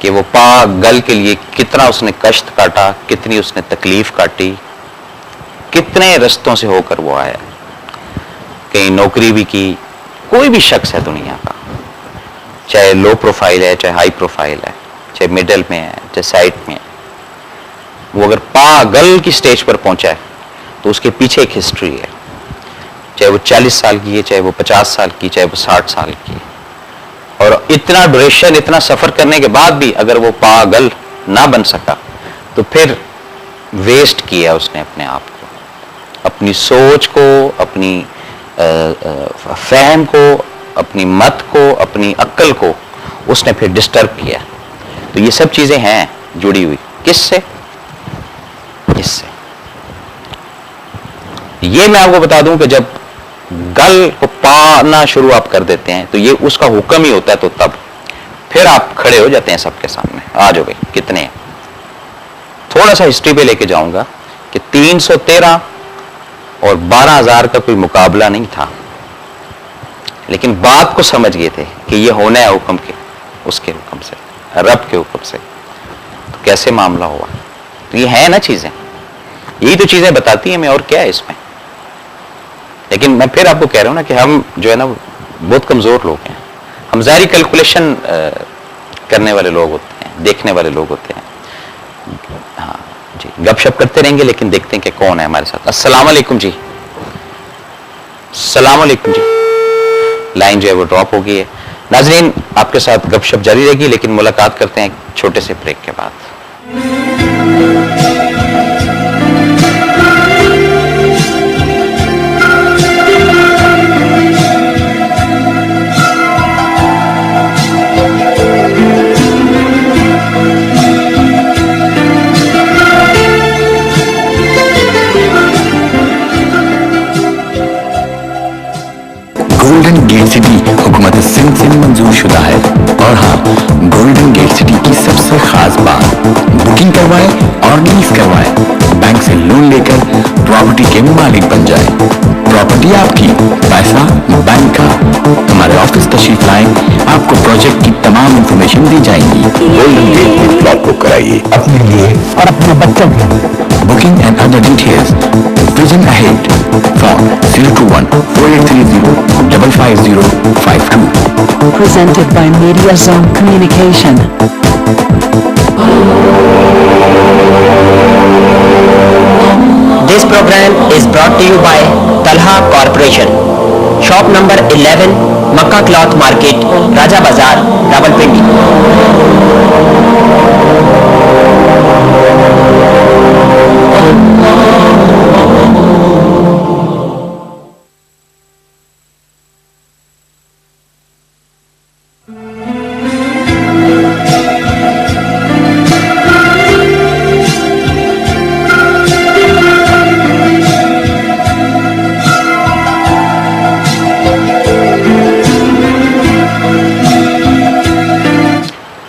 کہ وہ پاگل کے لیے کتنا اس نے کشت کاٹا، کتنی اس نے تکلیف کاٹی، کتنے رستوں سے ہو کر وہ آیا، کہیں نوکری بھی کی. کوئی بھی شخص ہے دنیا کا، چاہے لو پروفائل ہے، چاہے ہائی پروفائل ہے، چاہے مڈل میں ہے، چاہے سائڈ میں ہے، وہ اگر پاگل کی سٹیج پر پہنچا ہے تو اس کے پیچھے ایک ہسٹری ہے، چاہے وہ 40 سال کی ہے، چاہے وہ 50 سال کی، چاہے وہ 60 سال کی ہے. اور اتنا ڈوریشن، اتنا سفر کرنے کے بعد بھی اگر وہ پاگل نہ بن سکا تو پھر ویسٹ کیا اس نے اپنے آپ کو، اپنی سوچ کو، اپنی فہم کو، اپنی مت کو، اپنی عقل کو اس نے پھر ڈسٹرب کیا. تو یہ سب چیزیں ہیں جڑی ہوئی کس سے؟ اس سے. یہ میں آپ کو بتا دوں کہ جب گل کو پانا شروع آپ کر دیتے ہیں تو یہ اس کا حکم ہی ہوتا ہے، تو تب پھر آپ کھڑے ہو جاتے ہیں سب کے سامنے. آ جاؤ بھائی کتنے ہیں. تھوڑا سا ہسٹری پہ لے کے جاؤں گا کہ 313 اور 12,000 کا کوئی مقابلہ نہیں تھا، لیکن بات کو سمجھ گئے تھے کہ یہ ہونا ہے حکم کے، اس کے حکم سے، رب کے حکم سے. تو کیسے معاملہ ہوا؟ تو یہ ہے نا چیزیں، یہی تو چیزیں بتاتی ہیں ہمیں، اور کیا ہے اس میں. لیکن میں پھر آپ کو کہہ رہا ہوں نا کہ ہم جو ہے نا بہت کمزور لوگ ہیں. ہم ظاہری کیلکولیشن کرنے والے لوگ ہوتے ہیں، دیکھنے والے لوگ ہوتے ہیں. ہاں جی، گپ شپ کرتے رہیں گے لیکن دیکھتے ہیں کہ کون ہے ہمارے ساتھ. السلام علیکم جی. السلام علیکم جی. لائن جو ہے وہ ڈراپ ہو گئی ہے. ناظرین آپ کے ساتھ گپ شپ جاری رہے گی، لیکن ملاقات کرتے ہیں ایک چھوٹے سے بریک کے بعد. گولڈن گیٹ سٹی حکومت سندھ سے منظور شدہ ہے. اور ہاں، گولڈن گیٹ سٹی کی سب سے خاص بات، بکنگ کروائے اور لیز کروائے، بینک سے لون لے کر پراپرٹی کے مالک بن جائے. پراپرٹی آپ کی، پیسہ بینک کا. ہمارے آفس تشریف لائیں، آپ کو پروجیکٹ کی تمام انفارمیشن دی جائیں گی. گولڈن گیٹ میں پلاٹ بک کرائیے اپنے لیے اور اپنے بچوں کے لیے. Booking and other details vision ahead from 021-4830-55052. Presented by Media Zone Communication. This program is brought to you by Talha Corporation. Shop number 11, Makkah Cloth Market, Raja Bazaar, Rawalpindi.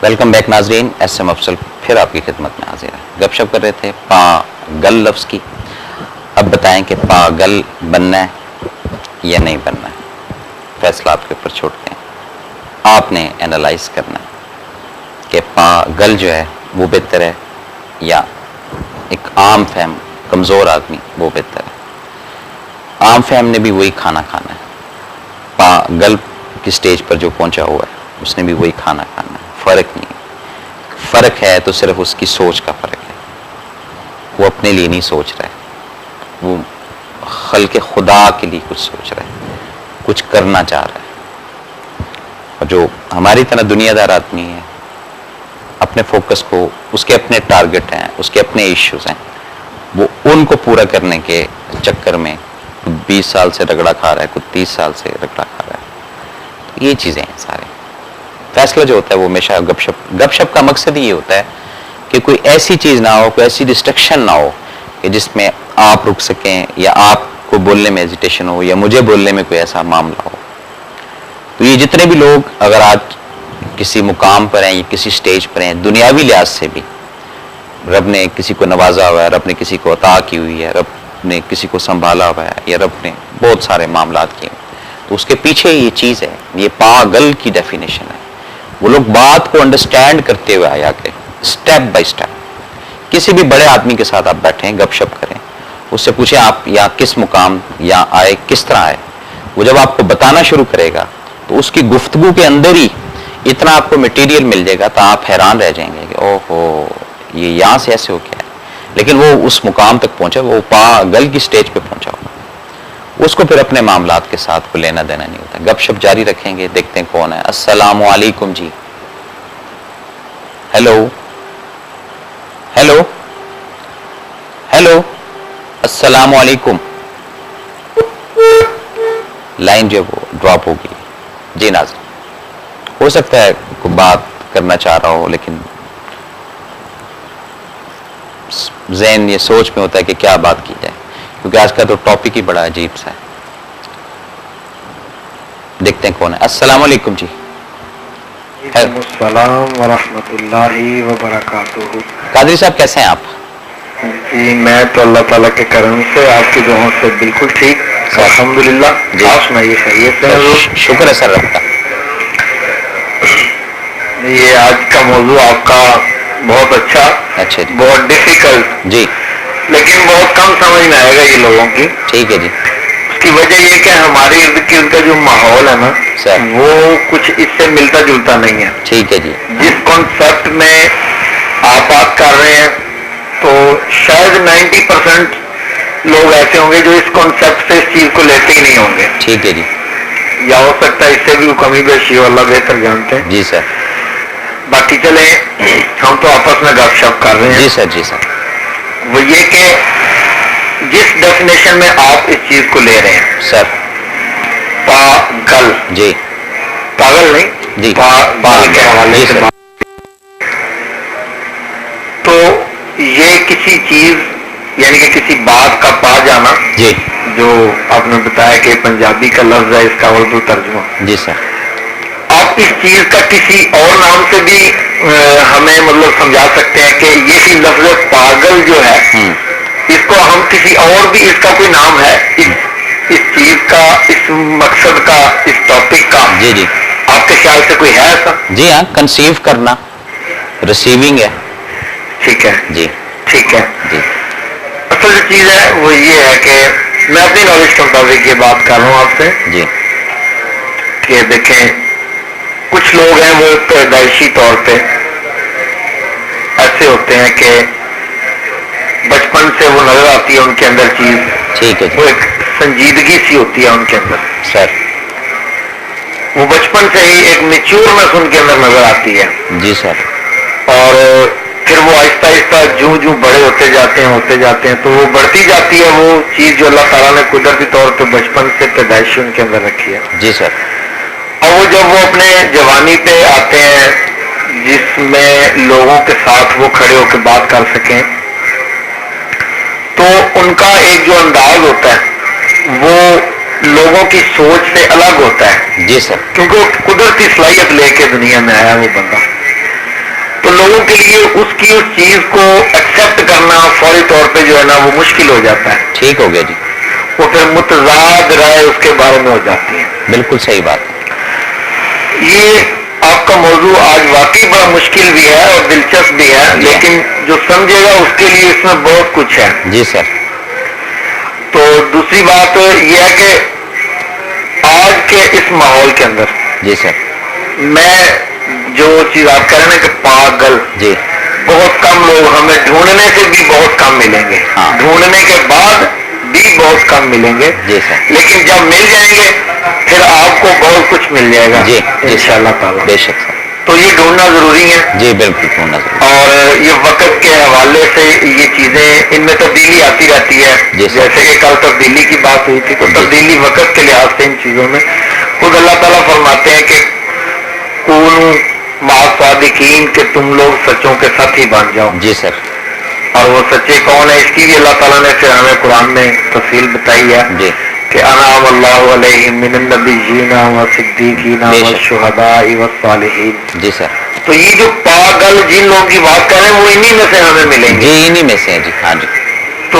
Welcome back ناظرین. S M افضل پھر آپ کی خدمت میں حاضر ہے. گپ شپ کر رہے تھے پاگل لفظ کی. اب بتائیں کہ پاگل بننا ہے یا نہیں بننا ہے، فیصلہ آپ کے اوپر چھوڑتے ہیں. آپ نے اینالائز کرنا ہے کہ پاگل جو ہے وہ بہتر ہے یا ایک عام فہم کمزور آدمی وہ بہتر ہے. عام فہم نے بھی وہی کھانا کھانا ہے، پاگل کی سٹیج پر جو پہنچا ہوا ہے اس نے بھی وہی کھانا کھانا ہے. فرق نہیں. فرق ہے تو صرف اس کی سوچ کا فرق ہے. وہ اپنے لیے نہیں سوچ رہا ہے، وہ خلق خدا کے لیے کچھ سوچ رہا ہے، کچھ کرنا چاہ رہا ہے. اور جو ہماری طرح دنیا دار آدمی ہے، اپنے فوکس کو، اس کے اپنے ٹارگٹ ہیں، اس کے اپنے ایشوز ہیں، وہ ان کو پورا کرنے کے چکر میں 20 سال سے رگڑا کھا رہا ہے، کچھ 30 سال سے رگڑا کھا رہا ہے. یہ چیزیں ہیں سارے. فیصلہ جو ہوتا ہے وہ ہمیشہ گپ شپ کا مقصد یہ ہوتا ہے کہ کوئی ایسی چیز نہ ہو، کوئی ایسی ڈسٹرکشن نہ ہو کہ جس میں آپ رک سکیں یا آپ کو بولنے میں ایزیٹیشن ہو یا مجھے بولنے میں کوئی ایسا معاملہ ہو. تو یہ جتنے بھی لوگ اگر آج کسی مقام پر ہیں یا کسی سٹیج پر ہیں، دنیاوی لحاظ سے بھی رب نے کسی کو نوازا ہوا ہے، رب نے کسی کو عطا کی ہوئی ہے، رب نے کسی کو سنبھالا ہوا ہے، یا رب نے بہت سارے معاملات کیے، تو اس کے پیچھے یہ چیز ہے. یہ پاگل کی ڈیفینیشن ہے. وہ لوگ بات کو انڈرسٹینڈ کرتے ہوئے آیا کریں، اسٹیپ بائی اسٹیپ. کسی بھی بڑے آدمی کے ساتھ آپ بیٹھیں، گپ شپ کریں، اس سے پوچھیں آپ یہاں کس مقام یہاں آئے، کس طرح آئے. وہ جب آپ کو بتانا شروع کرے گا تو اس کی گفتگو کے اندر ہی اتنا آپ کو مٹیریل مل جائے گا تو آپ حیران رہ جائیں گے کہ او ہو یہ یہاں سے ایسے ہو گیا ہے. لیکن وہ اس مقام تک پہنچا، وہ پاگل کی سٹیج پہ پہنچا ہوگا. اس کو پھر اپنے معاملات کے ساتھ کوئی لینا دینا نہیں ہوتا. گپ شپ جاری رکھیں گے، دیکھتے ہیں کون ہے. السلام علیکم جی. ہیلو ہیلو ہیلو السلام علیکم. لائن جو وہ ڈراپ ہوگی. جی ناظرین، ہو سکتا ہے کوئی بات کرنا چاہ رہا ہو لیکن ذہن یہ سوچ میں ہوتا ہے کہ کیا بات کی جائے، کیونکہ آج کا تو ٹاپک ہی بڑا عجیب سا ہے. دیکھتے ہیں کون ہے. السلام علیکم جی. وعلیکم السلام ورحمۃ اللہ وبرکاتہ. قادری صاحب کیسے ہیں آپ؟ جی میں تو اللہ تعالیٰ کے کرم سے آپ کی دعاؤں سے بالکل ٹھیک الحمدللہ. جی. آپ سنائیے خیریت سے ہیں حضور؟ شکر ہے سر رب کا. یہ آج کا موضوع آپ کا بہت اچھا، اچھا جی. بہت ڈیفیکلٹ جی لیکن بہت کم سمجھ میں آئے گا یہ لوگوں کی. ٹھیک ہے جی. اس کی وجہ یہ کہ ہمارے ارد گرد کا جو ماحول ہے نا سر وہ کچھ اس سے ملتا جلتا نہیں ہے. ٹھیک ہے جی. جس کانسیپٹ میں آپ بات کر رہے ہیں تو شاید 90% لوگ ایسے ہوں گے جو اس کانسیپٹ سے اس چیز کو لیتے ہی نہیں ہوں گے. ٹھیک ہے جی. یا ہو سکتا ہے اس سے بھی کمی بیشی ہو، اللہ بہتر جانتے ہیں. جی سر. باقی چلے ہم تو آپس میں گپ شپ کر رہے ہیں. جی سر. جی سر. وہ یہ کہ جس ڈیفینیشن میں آپ اس چیز کو لے رہے ہیں سر پاگل، جی پاگل نہیں جی پاگل کے حوالے جی سے سر. تو یہ کسی چیز یعنی کہ کسی بات کا پا جانا، جی جو آپ نے بتایا کہ پنجابی کا لفظ ہے، اس کا اردو ترجمہ. جی سر. آپ اس چیز کا کسی اور نام سے بھی ہمیں مطلب سمجھا سکتے ہیں کہ یہی لفظ پاگل جو ہے اس کو ہم کسی اور بھی اس کا کوئی نام ہے اس چیز کا، اس مقصد کا، اس ٹاپک کا؟ جی جی. آپ کے خیال سے کوئی ہے ایسا؟ جی ہاں، کنسیو کرنا، ریسیونگ ہے. ٹھیک ہے جی ٹھیک ہے. جی اصل جو چیز ہے وہ یہ ہے کہ میں اپنی نالج کے مطابق یہ بات کر رہا ہوں آپ سے جی کہ دیکھیں کچھ لوگ ہیں وہ پیدائشی طور پہ ایسے ہوتے ہیں کہ بچپن سے وہ نظر آتی ہے ان کے اندر چیز، ٹھیک ہے وہ جی. ایک سنجیدگی سی ہوتی ہے ان کے اندر. سر وہ بچپن سے ہی ایک میچورنس ان کے اندر نظر آتی ہے. جی سر. اور پھر وہ آہستہ آہستہ جو بڑے ہوتے جاتے ہیں تو وہ بڑھتی جاتی ہے وہ چیز جو اللہ تعالیٰ نے قدرتی طور پہ بچپن سے پیدائشی ان کے اندر رکھی ہے. جی سر. اور وہ جب وہ اپنے جوانی پہ آتے ہیں جس میں لوگوں کے ساتھ وہ کھڑے ہو کے بات کر سکیں تو ان کا ایک جو انداز ہوتا ہے وہ لوگوں کی سوچ سے الگ ہوتا ہے. جی سر. کیونکہ وہ قدرتی صلاحیت لے کے دنیا میں آیا وہ بندہ، تو لوگوں کے لیے اس چیز کو ایکسیپٹ کرنا فوری طور پہ جو ہے نا وہ مشکل ہو جاتا ہے. ٹھیک ہو گیا جی. وہ پھر متضاد رائے اس کے بارے میں ہو جاتی ہے. بالکل صحیح بات ہے. یہ آپ کا موضوع آج واقعی بڑا مشکل بھی ہے اور دلچسپ بھی ہے، لیکن جو سمجھے گا اس کے لیے اس میں بہت کچھ ہے. جی سر. تو دوسری بات یہ ہے کہ آج کے اس ماحول کے اندر جی سر. میں جو چیز آپ کہہ رہے ہیں کہ پاگل، جی بہت کم لوگ ہمیں ڈھونڈنے سے بھی بہت کم ملیں گے، ہاں. ڈھونڈنے کے بعد بھی بہت کم ملیں گے. جی سر. لیکن جب مل جائیں گے پھر آپ کو بہت کچھ مل جائے گا جی انشاءاللہ تعالیٰ. بے شک سر. تو یہ ڈھونڈنا ضروری ہے. جی بالکل ڈھونڈنا ضروری. اور یہ وقت کے حوالے سے یہ چیزیں ان میں تبدیلی آتی رہتی ہے. جی سر. جیسے کہ کل تبدیلی کی بات ہوئی تھی تو تبدیلی وقت کے لحاظ سے ان چیزوں میں خود اللہ تعالیٰ فرماتے ہیں کہ کونوا مع الصادقین، کہ تم لوگ سچوں کے ساتھ ہی بن جاؤ. جی سر. اور وہ سچے کون ہے اس کی بھی اللہ تعالیٰ نے پھر ہمیں قرآن میں تفصیل بتائی ہے جی کہ انعم اللہ علیہم من النبیین والصدیقین والشہداء والصالحین. جی سر. تو یہ جو پاگل جن لوگوں کی بات کر رہے ہیں وہ انہی میں سے ہمیں ملیں گے. جی انہی میں سے ہیں. جی ہاں جی. تو